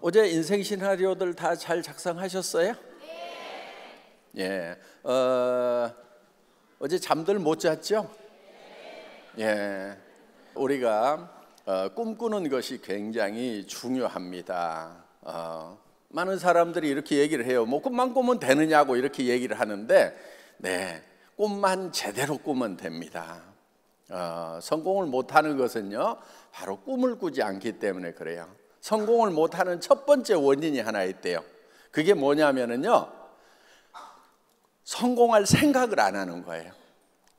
어제 인생 시나리오들 다 잘 작성하셨어요? 예. 어제 잠들 못 잤죠? 예. 우리가 꿈꾸는 것이 굉장히 중요합니다. 많은 사람들이 이렇게 얘기를 해요. 뭐 꿈만 꾸면 되느냐고 이렇게 얘기를 하는데, 네, 꿈만 제대로 꾸면 됩니다. 성공을 못하는 것은요, 바로 꿈을 꾸지 않기 때문에 그래요. 성공을 못하는 첫 번째 원인이 하나 있대요. 그게 뭐냐면은요, 성공할 생각을 안 하는 거예요.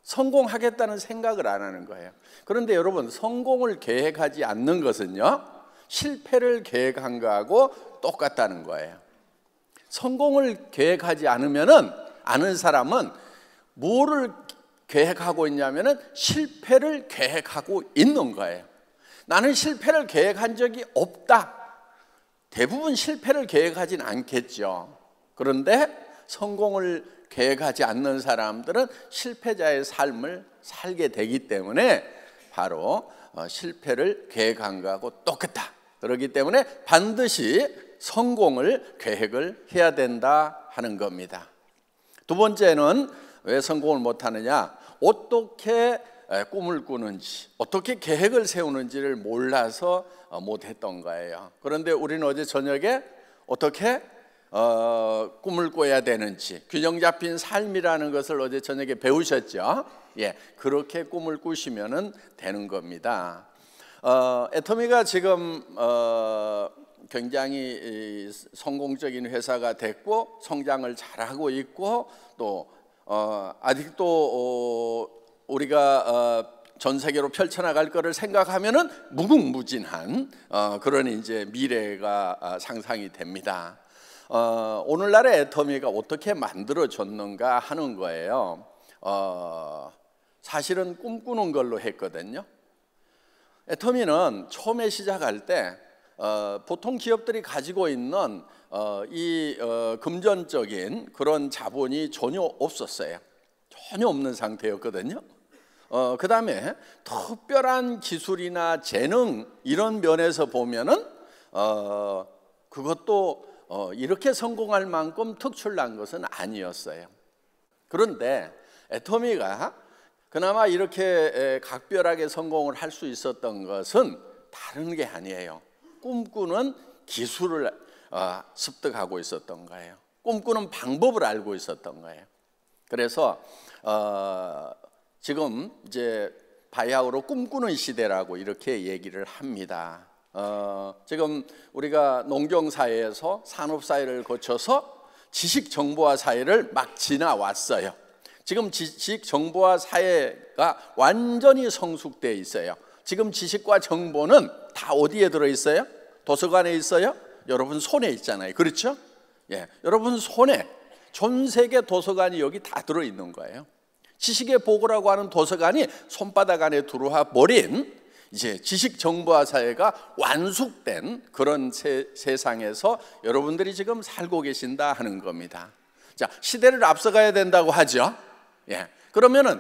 성공하겠다는 생각을 안 하는 거예요. 그런데 여러분, 성공을 계획하지 않는 것은요, 실패를 계획한 거하고 똑같다는 거예요. 성공을 계획하지 않은 사람은 뭐를 계획하고 있냐면은 실패를 계획하고 있는 거예요. 나는 실패를 계획한 적이 없다. 대부분 실패를 계획하진 않겠죠. 그런데 성공을 계획하지 않는 사람들은 실패자의 삶을 살게 되기 때문에 바로 실패를 계획한 거하고 똑같다. 그렇기 때문에 반드시 성공을 계획을 해야 된다 하는 겁니다. 두 번째는 왜 성공을 못하느냐? 어떻게 꿈을 꾸는지, 어떻게 계획을 세우는지를 몰라서 못했던 거예요. 그런데 우리는 어제 저녁에 어떻게 꿈을 꿔야 되는지, 균형 잡힌 삶이라는 것을 어제 저녁에 배우셨죠? 예, 그렇게 꿈을 꾸시면 되는 겁니다. 애터미가 지금 굉장히 성공적인 회사가 됐고 성장을 잘하고 있고 또 아직도 우리가 전 세계로 펼쳐나갈 거를 생각하면은 무궁무진한 그런 이제 미래가 상상이 됩니다. 오늘날의 애터미가 어떻게 만들어졌는가 하는 거예요. 사실은 꿈꾸는 걸로 했거든요. 애터미는 처음에 시작할 때 보통 기업들이 가지고 있는 이 금전적인 그런 자본이 전혀 없었어요. 전혀 없는 상태였거든요. 그 다음에 특별한 기술이나 재능 이런 면에서 보면은 그것도 이렇게 성공할 만큼 특출난 것은 아니었어요. 그런데 애터미가 그나마 이렇게 각별하게 성공을 할 수 있었던 것은 다른 게 아니에요. 꿈꾸는 기술을 습득하고 있었던 거예요. 꿈꾸는 방법을 알고 있었던 거예요. 그래서 지금 이제 바야흐로 꿈꾸는 시대라고 이렇게 얘기를 합니다. 지금 우리가 농경사회에서 산업사회를 거쳐서 지식정보화 사회를 막 지나왔어요. 지금 지식정보화 사회가 완전히 성숙되어 있어요. 지금 지식과 정보는 다 어디에 들어있어요? 도서관에 있어요? 여러분 손에 있잖아요. 그렇죠? 예, 여러분 손에 전 세계 도서관이 여기 다 들어있는 거예요. 지식의 보고라고 하는 도서관이 손바닥 안에 들어와 버린 이제 지식정보화 사회가 완숙된 그런 세상에서 여러분들이 지금 살고 계신다 하는 겁니다. 자, 시대를 앞서가야 된다고 하죠. 예, 그러면은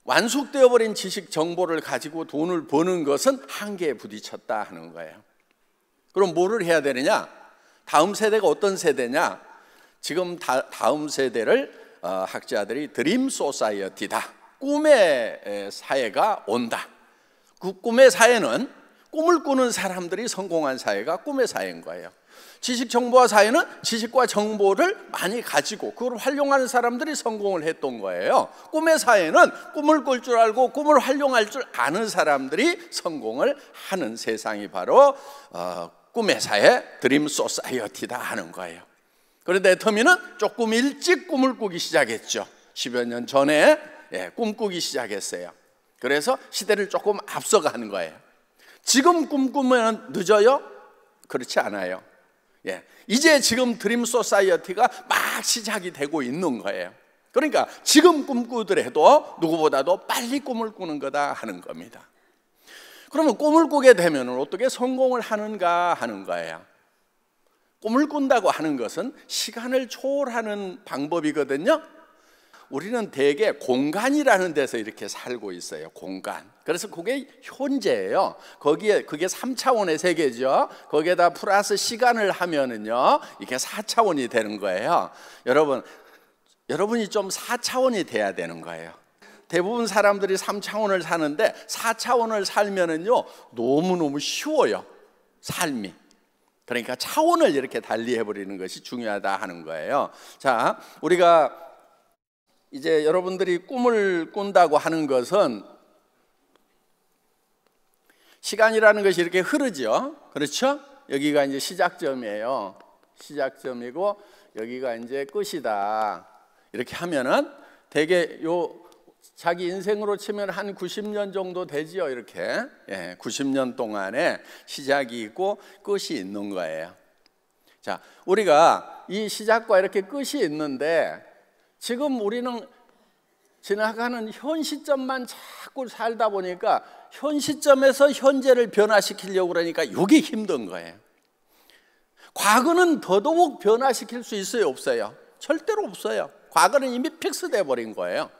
완숙되어 버린 지식 정보를 가지고 돈을 버는 것은 한계에 부딪혔다 하는 거예요. 그럼 뭐를 해야 되느냐? 다음 세대가 어떤 세대냐? 지금 다음 세대를 학자들이 드림 소사이어티다. 꿈의 사회가 온다. 그 꿈의 사회는 꿈을 꾸는 사람들이 성공한 사회가 꿈의 사회인 거예요. 지식정보화 사회는 지식과 정보를 많이 가지고 그걸 활용하는 사람들이 성공을 했던 거예요. 꿈의 사회는 꿈을 꿀 줄 알고 꿈을 활용할 줄 아는 사람들이 성공을 하는 세상이 바로 꿈의 사회, 드림 소사이어티다 하는 거예요. 그런데 애터미는 조금 일찍 꿈을 꾸기 시작했죠. 10여 년 전에 꿈꾸기 시작했어요. 그래서 시대를 조금 앞서가는 거예요. 지금 꿈꾸면 늦어요? 그렇지 않아요. 예, 이제 지금 드림 소사이어티가 막 시작이 되고 있는 거예요. 그러니까 지금 꿈꾸더라도 누구보다도 빨리 꿈을 꾸는 거다 하는 겁니다. 그러면 꿈을 꾸게 되면 어떻게 성공을 하는가 하는 거예요. 꿈을 꾼다고 하는 것은 시간을 초월하는 방법이거든요. 우리는 대개 공간이라는 데서 이렇게 살고 있어요. 공간. 그래서 그게 현재예요. 그게 3차원의 세계죠. 거기에다 플러스 시간을 하면은요, 이게 4차원이 되는 거예요. 여러분이 좀 4차원이 돼야 되는 거예요. 대부분 사람들이 3차원을 사는데 4차원을 살면은요, 너무너무 쉬워요, 삶이. 그러니까 차원을 이렇게 달리 해버리는 것이 중요하다 하는 거예요. 자, 우리가 이제 여러분들이 꿈을 꾼다고 하는 것은 시간이라는 것이 이렇게 흐르죠. 그렇죠? 여기가 이제 시작점이에요. 시작점이고 여기가 이제 끝이다. 이렇게 하면은 되게 자기 인생으로 치면 한 90년 정도 되지요. 이렇게 90년 동안에 시작이 있고 끝이 있는 거예요. 자, 우리가 이 시작과 이렇게 끝이 있는데 지금 우리는 지나가는 현 시점만 자꾸 살다 보니까 현 시점에서 현재를 변화시키려고 그러니까 이게 힘든 거예요. 과거는 더더욱 변화시킬 수 있어요, 없어요? 절대로 없어요. 과거는 이미 픽스돼 버린 거예요.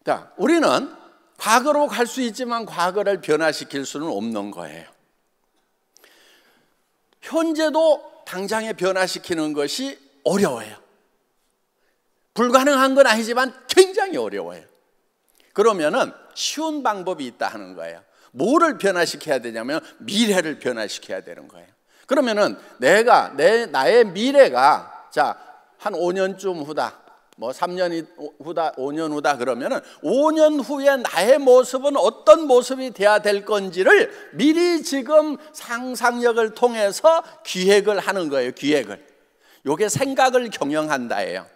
자, 우리는 과거로 갈 수 있지만 과거를 변화시킬 수는 없는 거예요. 현재도 당장에 변화시키는 것이 어려워요. 불가능한 건 아니지만 굉장히 어려워요. 그러면은 쉬운 방법이 있다 하는 거예요. 뭐를 변화시켜야 되냐면 미래를 변화시켜야 되는 거예요. 그러면은 나의 미래가 한 5년쯤 후다, 뭐 3년 후다, 5년 후다 그러면은 5년 후에 나의 모습은 어떤 모습이 돼야 될 건지를 미리 지금 상상력을 통해서 기획을 하는 거예요. 기획을. 요게 생각을 경영한다예요.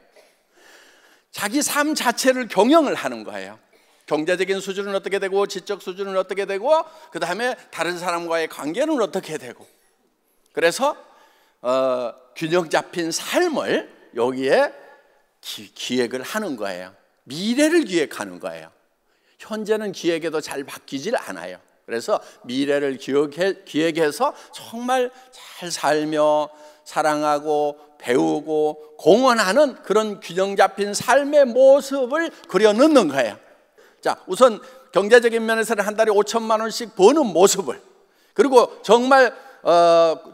자기 삶 자체를 경영을 하는 거예요. 경제적인 수준은 어떻게 되고, 지적 수준은 어떻게 되고, 그 다음에 다른 사람과의 관계는 어떻게 되고. 그래서 균형 잡힌 삶을 여기에 기획을 하는 거예요. 미래를 기획하는 거예요. 현재는 기획해도 잘 바뀌질 않아요. 그래서 미래를 기획해서 정말 잘 살며 사랑하고 배우고 공헌하는 그런 균형 잡힌 삶의 모습을 그려넣는 거예요. 자, 우선 경제적인 면에서는 한 달에 5천만 원씩 버는 모습을, 그리고 정말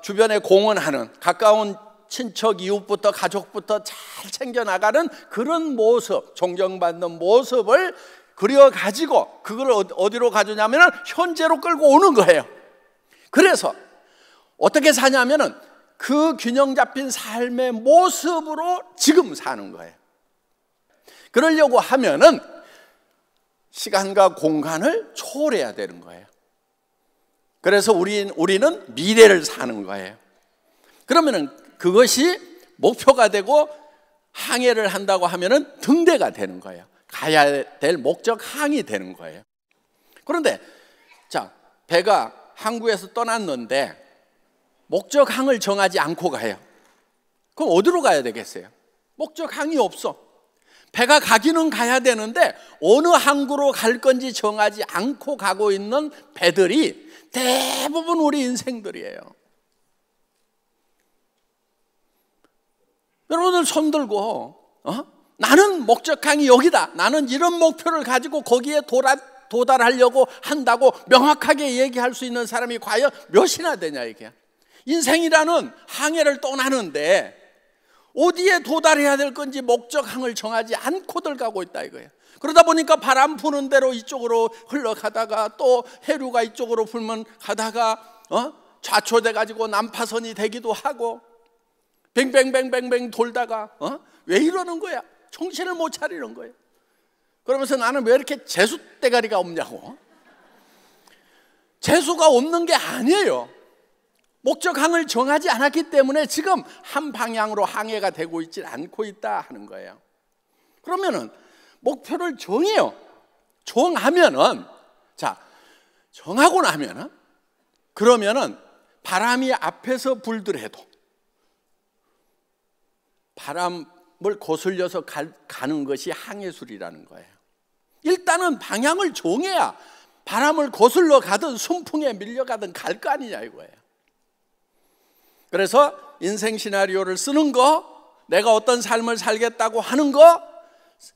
주변에 공헌하는 가까운 친척, 이웃부터 가족부터 잘 챙겨나가는 그런 모습, 존경받는 모습을 그려가지고 그걸 어디로 가져냐면 현재로 끌고 오는 거예요. 그래서 어떻게 사냐면은 그 균형 잡힌 삶의 모습으로 지금 사는 거예요. 그러려고 하면은 시간과 공간을 초월해야 되는 거예요. 그래서 우리는 미래를 사는 거예요. 그러면은 그것이 목표가 되고 항해를 한다고 하면은 등대가 되는 거예요. 가야 될 목적 항이 되는 거예요. 그런데 배가 항구에서 떠났는데 목적 항을 정하지 않고 가요. 그럼 어디로 가야 되겠어요? 목적 항이 없어. 배가 가기는 가야 되는데 어느 항구로 갈 건지 정하지 않고 가고 있는 배들이 대부분 우리 인생들이에요. 여러분들 손 들고 나는 목적항이 여기다, 나는 이런 목표를 가지고 거기에 도달하려고 한다고 명확하게 얘기할 수 있는 사람이 과연 몇이나 되냐 이게. 인생이라는 항해를 떠나는데 어디에 도달해야 될 건지 목적항을 정하지 않고들 가고 있다 이거예요. 그러다 보니까 바람 부는 대로 이쪽으로 흘러가다가 또 해류가 이쪽으로 불면 가다가 좌초돼 가지고 난파선이 되기도 하고 뱅뱅뱅뱅뱅 돌다가 왜 이러는 거야? 정신을 못 차리는 거예요. 그러면서 나는 왜 이렇게 재수대가리가 없냐고. 재수가 없는 게 아니에요. 목적항을 정하지 않았기 때문에 지금 한 방향으로 항해가 되고 있지 않고 있다 하는 거예요. 그러면은 목표를 정해요. 정하면은 정하고 나면은 그러면은 바람이 앞에서 불더라도 바람을 거슬려서 가는 것이 항해술이라는 거예요. 일단은 방향을 정해야 바람을 거슬러 가든 순풍에 밀려가든 갈 거 아니냐 이거예요. 그래서 인생 시나리오를 쓰는 거, 내가 어떤 삶을 살겠다고 하는 거,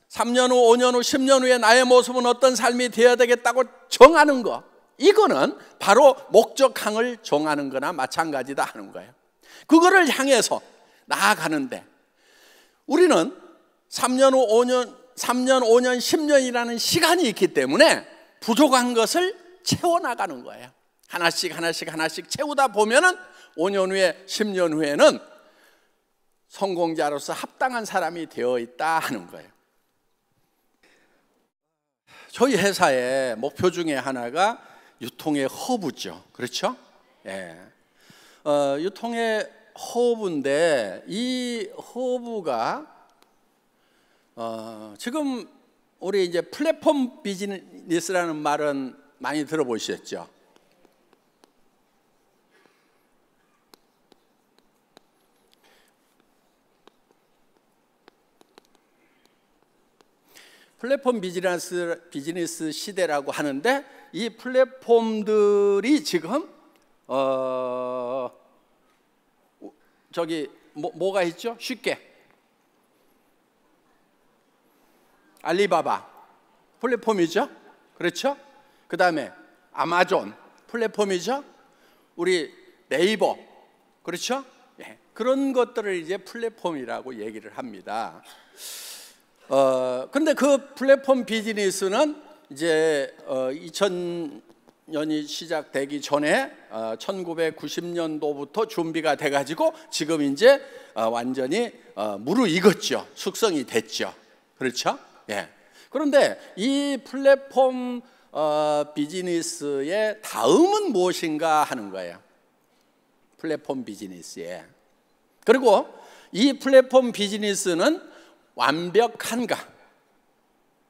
3년 후, 5년 후, 10년 후에 나의 모습은 어떤 삶이 되어야 되겠다고 정하는 거, 이거는 바로 목적항을 정하는 거나 마찬가지다 하는 거예요. 그거를 향해서 나아가는데 우리는 3년 후, 5년, 10년이라는 시간이 있기 때문에 부족한 것을 채워나가는 거예요. 하나씩 채우다 보면은 5년 후에, 10년 후에는 성공자로서 합당한 사람이 되어 있다 하는 거예요. 저희 회사의 목표 중에 하나가 유통의 허브죠. 그렇죠? 예. 유통의 허브인데 이 허브가 지금 우리 이제 플랫폼 비즈니스라는 말은 많이 들어보셨죠? 플랫폼 비즈니스 시대라고 하는데 이 플랫폼들이 지금 저기 뭐가 있죠? 쉽게 알리바바 플랫폼이죠. 그렇죠? 그 다음에 아마존 플랫폼이죠. 우리 네이버, 그렇죠? 예, 그런 것들을 이제 플랫폼이라고 얘기를 합니다. 근데 그 플랫폼 비즈니스는 이제 2000년이 시작되기 전에 1990년도부터 준비가 돼가지고 지금 이제 완전히 무르익었죠. 숙성이 됐죠. 그렇죠? 예. 그런데 이 플랫폼 비즈니스의 다음은 무엇인가 하는 거예요. 플랫폼 비즈니스에. 그리고 이 플랫폼 비즈니스는 완벽한가?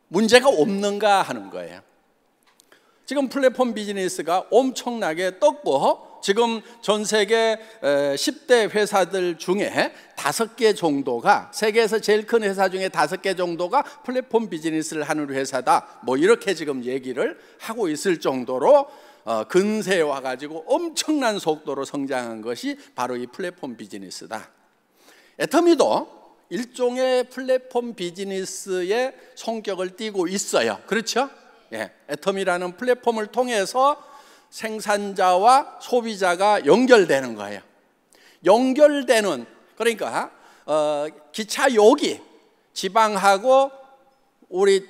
문제가 없는가 하는 거예요. 지금 플랫폼 비즈니스가 엄청나게 떴고 지금 전 세계 10대 회사들 중에 5개 정도가, 세계에서 제일 큰 회사 중에 5개 정도가 플랫폼 비즈니스를 하는 회사다, 뭐 이렇게 지금 얘기를 하고 있을 정도로 근세에 와가지고 엄청난 속도로 성장한 것이 바로 이 플랫폼 비즈니스다. 애터미도 일종의 플랫폼 비즈니스의 성격을 띠고 있어요. 그렇죠? 예, 애터미라는 플랫폼을 통해서 생산자와 소비자가 연결되는 거예요. 연결되는, 그러니까 기차역이 지방하고 우리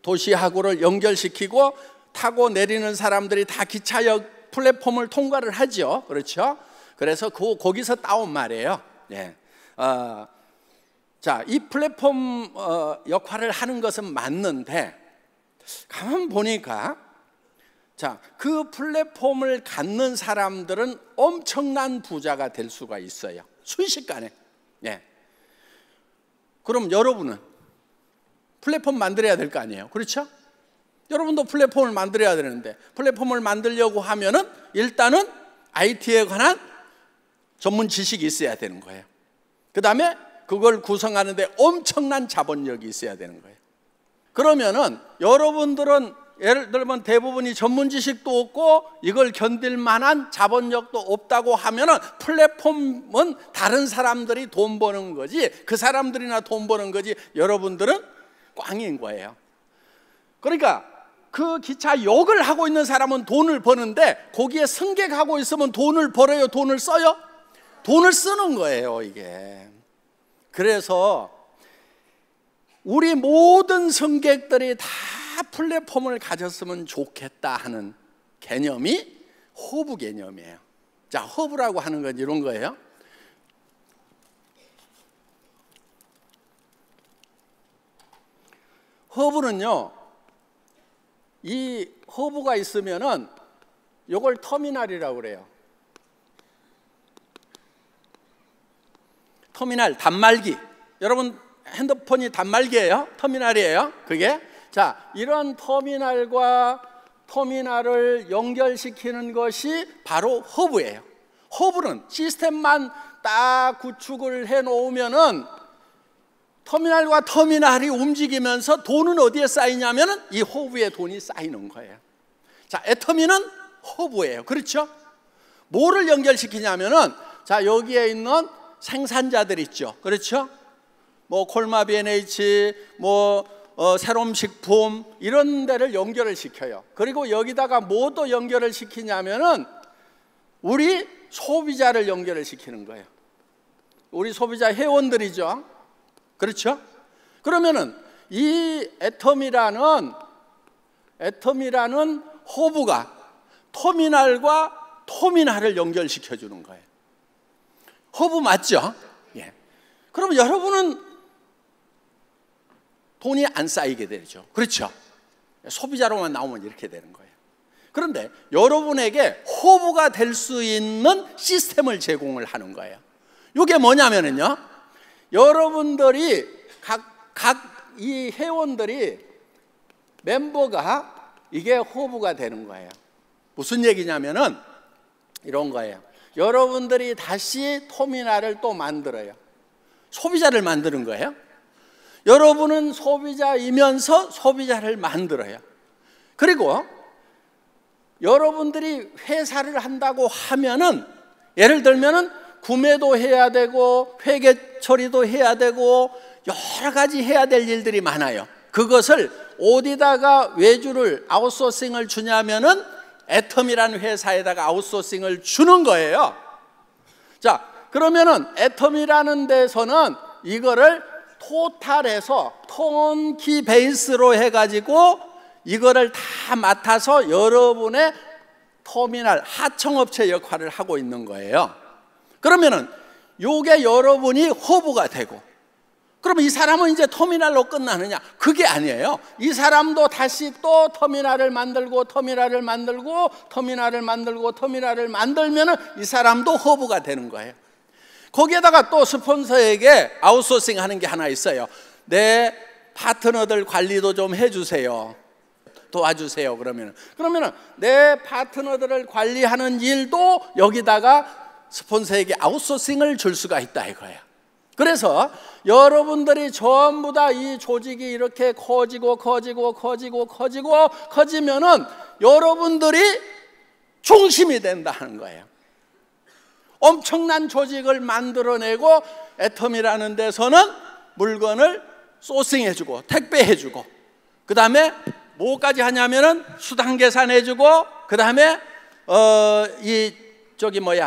도시하고를 연결시키고 타고 내리는 사람들이 다 기차역 플랫폼을 통과를 하죠. 그렇죠? 그래서 거기서 따온 말이에요. 예. 자, 이 플랫폼 역할을 하는 것은 맞는데 가만 보니까 자, 그 플랫폼을 갖는 사람들은 엄청난 부자가 될 수가 있어요. 순식간에. 예. 그럼 여러분은 플랫폼 만들어야 될 거 아니에요. 그렇죠? 여러분도 플랫폼을 만들어야 되는데 플랫폼을 만들려고 하면은 일단은 IT에 관한 전문 지식이 있어야 되는 거예요. 그 다음에 그걸 구성하는데 엄청난 자본력이 있어야 되는 거예요. 그러면은 여러분들은 예를 들면 대부분이 전문 지식도 없고 이걸 견딜 만한 자본력도 없다고 하면은 플랫폼은 다른 사람들이 돈 버는 거지, 그 사람들이나 돈 버는 거지, 여러분들은 꽝인 거예요. 그러니까 그 기차역을 하고 있는 사람은 돈을 버는데 거기에 승객하고 있으면 돈을 벌어요, 돈을 써요? 돈을 쓰는 거예요, 이게. 그래서 우리 모든 승객들이 다 플랫폼을 가졌으면 좋겠다 하는 개념이 허브 개념이에요. 자, 허브라고 하는 건 이런 거예요. 허브는요, 이 허브가 있으면은 이걸 터미널이라고 그래요. 터미널, 단말기. 여러분 핸드폰이 단말기예요? 터미널이에요? 그게? 자, 이런 터미널과 터미널을 연결시키는 것이 바로 허브예요. 허브는 시스템만 딱 구축을 해 놓으면은 터미널과 터미널이 움직이면서 돈은 어디에 쌓이냐면은 이 허브에 돈이 쌓이는 거예요. 자, 애터미는 허브예요. 그렇죠? 뭐를 연결시키냐면은 자, 여기에 있는 생산자들 있죠. 그렇죠? 뭐 콜마 B&H, 새롬식품 이런 데를 연결을 시켜요. 그리고 여기다가 뭐 또 연결을 시키냐면은 우리 소비자를 연결을 시키는 거예요. 우리 소비자 회원들이죠. 그렇죠? 그러면은 이 애텀이라는 허브가 터미널과 터미널을 연결시켜 주는 거예요. 허브 맞죠? 예. 그럼 여러분은 돈이 안 쌓이게 되죠. 그렇죠? 소비자로만 나오면 이렇게 되는 거예요. 그런데 여러분에게 허브가 될 수 있는 시스템을 제공을 하는 거예요. 이게 뭐냐면요, 여러분들이 각 이 회원들이 멤버가 이게 허브가 되는 거예요. 무슨 얘기냐면은 이런 거예요. 여러분들이 다시 터미널을 또 만들어요. 소비자를 만드는 거예요. 여러분은 소비자이면서 소비자를 만들어요. 그리고 여러분들이 회사를 한다고 하면은, 예를 들면은 구매도 해야 되고 회계 처리도 해야 되고 여러 가지 해야 될 일들이 많아요. 그것을 어디다가 외주를 아웃소싱을 주냐면은 애텀이라는 회사에다가 아웃소싱을 주는 거예요. 자, 그러면은 애텀이라는 데서는 이거를 토탈해서 턴키 베이스로 해가지고 이거를 다 맡아서 여러분의 터미널 하청업체 역할을 하고 있는 거예요. 그러면은 요게 여러분이 허브가 되고, 그러면 이 사람은 이제 터미널로 끝나느냐? 그게 아니에요. 이 사람도 다시 또 터미널을 만들고 터미널을 만들고 터미널을 만들고 터미널을 만들면은 이 사람도 허브가 되는 거예요. 거기에다가 또 스폰서에게 아웃소싱 하는 게 하나 있어요. 내 파트너들 관리도 좀 해주세요. 도와주세요. 그러면은 내 파트너들을 관리하는 일도 여기다가 스폰서에게 아웃소싱을 줄 수가 있다 이거예요. 그래서 여러분들이 전부 다 이 조직이 이렇게 커지면은 여러분들이 중심이 된다 하는 거예요. 엄청난 조직을 만들어내고 애텀이라는 데서는 물건을 소싱해주고 택배해주고, 그 다음에 뭐까지 하냐면은 수당 계산해주고, 그 다음에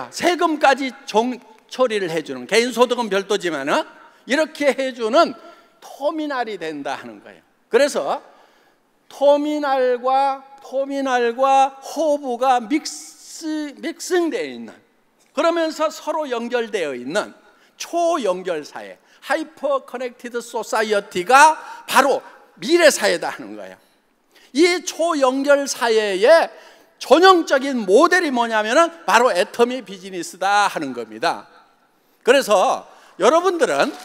세금까지 처리를 해주는, 개인소득은 별도지만은 이렇게 해주는 터미널이 된다 하는 거예요. 그래서 터미널과 허브가 믹싱되어 있는, 그러면서 서로 연결되어 있는 초연결사회, 하이퍼 커넥티드 소사이어티가 바로 미래사회다 하는 거예요. 이 초연결사회의 전형적인 모델이 뭐냐면은 바로 애터미 비즈니스다 하는 겁니다. 그래서 여러분들은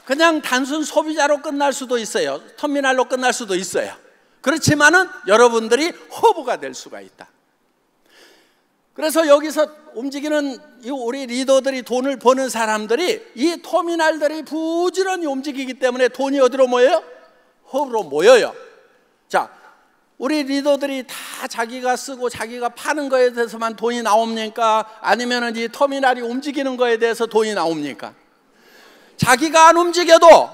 그냥 단순 소비자로 끝날 수도 있어요. 터미널로 끝날 수도 있어요. 그렇지만은 여러분들이 허브가 될 수가 있다. 그래서 여기서 움직이는 우리 리더들이, 돈을 버는 사람들이 이 터미널들이 부지런히 움직이기 때문에 돈이 어디로 모여요? 허브로 모여요. 자, 우리 리더들이 다 자기가 쓰고 자기가 파는 거에 대해서만 돈이 나옵니까? 아니면은 이 터미널이 움직이는 거에 대해서 돈이 나옵니까? 자기가 안 움직여도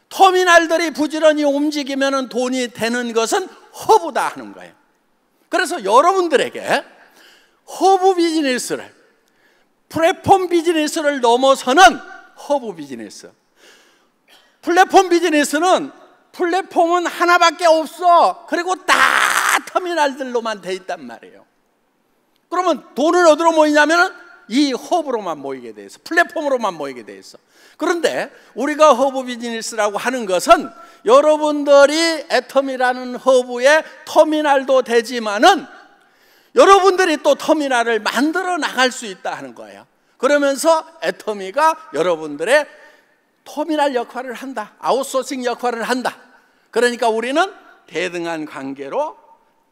터미널들이 부지런히 움직이면은 돈이 되는 것은 허브다 하는 거예요. 그래서 여러분들에게 허브 비즈니스를, 플랫폼 비즈니스를 넘어서는 허브 비즈니스. 플랫폼은 하나밖에 없어. 그리고 다 터미널들로만 돼 있단 말이에요. 그러면 돈은 어디로 모이냐면 이 허브로만 모이게 돼 있어. 플랫폼으로만 모이게 돼 있어. 그런데 우리가 허브 비즈니스라고 하는 것은 여러분들이 애텀이라는 허브의 터미널도 되지만은 여러분들이 또 터미널을 만들어 나갈 수 있다 하는 거예요. 그러면서 애터미가 여러분들의 터미널 역할을 한다, 아웃소싱 역할을 한다. 그러니까 우리는 대등한 관계로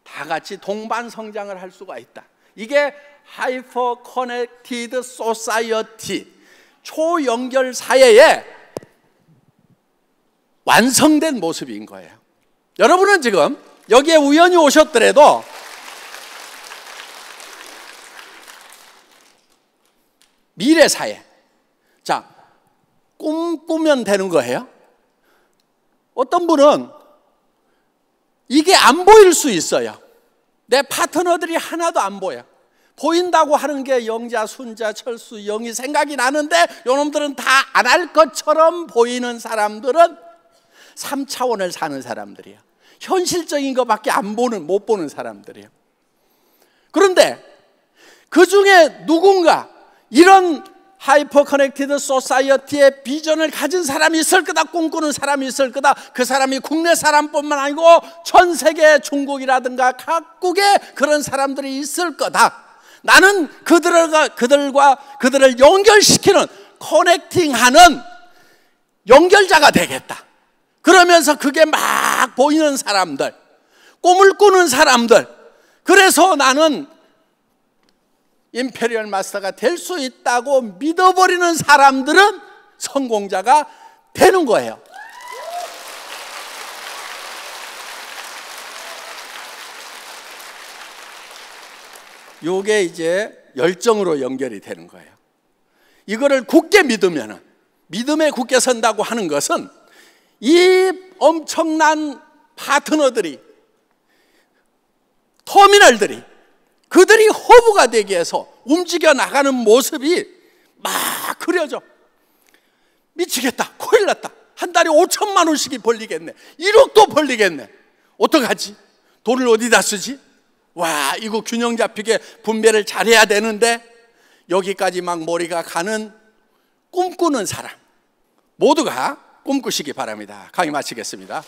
다 같이 동반 성장을 할 수가 있다. 이게 하이퍼 커넥티드 소사이어티, 초연결 사회의 완성된 모습인 거예요. 여러분은 지금 여기에 우연히 오셨더라도 미래 사회. 자, 꿈꾸면 되는 거예요. 어떤 분은 이게 안 보일 수 있어요. 내 파트너들이 하나도 안 보여. 보인다고 하는 게 영자, 순자, 철수, 영이 생각이 나는데 요놈들은 다 안 할 것처럼 보이는 사람들은 3차원을 사는 사람들이야. 현실적인 것밖에 못 보는 사람들이에요. 그런데 그 중에 누군가 이런 하이퍼 커넥티드 소사이어티의 비전을 가진 사람이 있을 거다, 꿈꾸는 사람이 있을 거다. 그 사람이 국내 사람뿐만 아니고 전 세계, 중국이라든가 각국에 그런 사람들이 있을 거다. 나는 그들을 연결시키는, 커넥팅하는 연결자가 되겠다. 그러면서 그게 막 보이는 사람들, 꿈을 꾸는 사람들, 그래서 나는 임페리얼 마스터가 될 수 있다고 믿어버리는 사람들은 성공자가 되는 거예요. 요게 이제 열정으로 연결이 되는 거예요. 이거를 굳게 믿으면은, 믿음에 굳게 선다고 하는 것은 이 엄청난 파트너들이, 터미널들이, 그들이 허브가 되기 위해서 움직여 나가는 모습이 막 그려져. 미치겠다, 큰일 났다, 한 달에 5천만 원씩이 벌리겠네, 1억도 벌리겠네, 어떡하지? 돈을 어디다 쓰지? 와, 이거 균형 잡히게 분배를 잘해야 되는데, 여기까지 막 머리가 가는 꿈꾸는 사람 모두가 꿈꾸시기 바랍니다. 강의 마치겠습니다.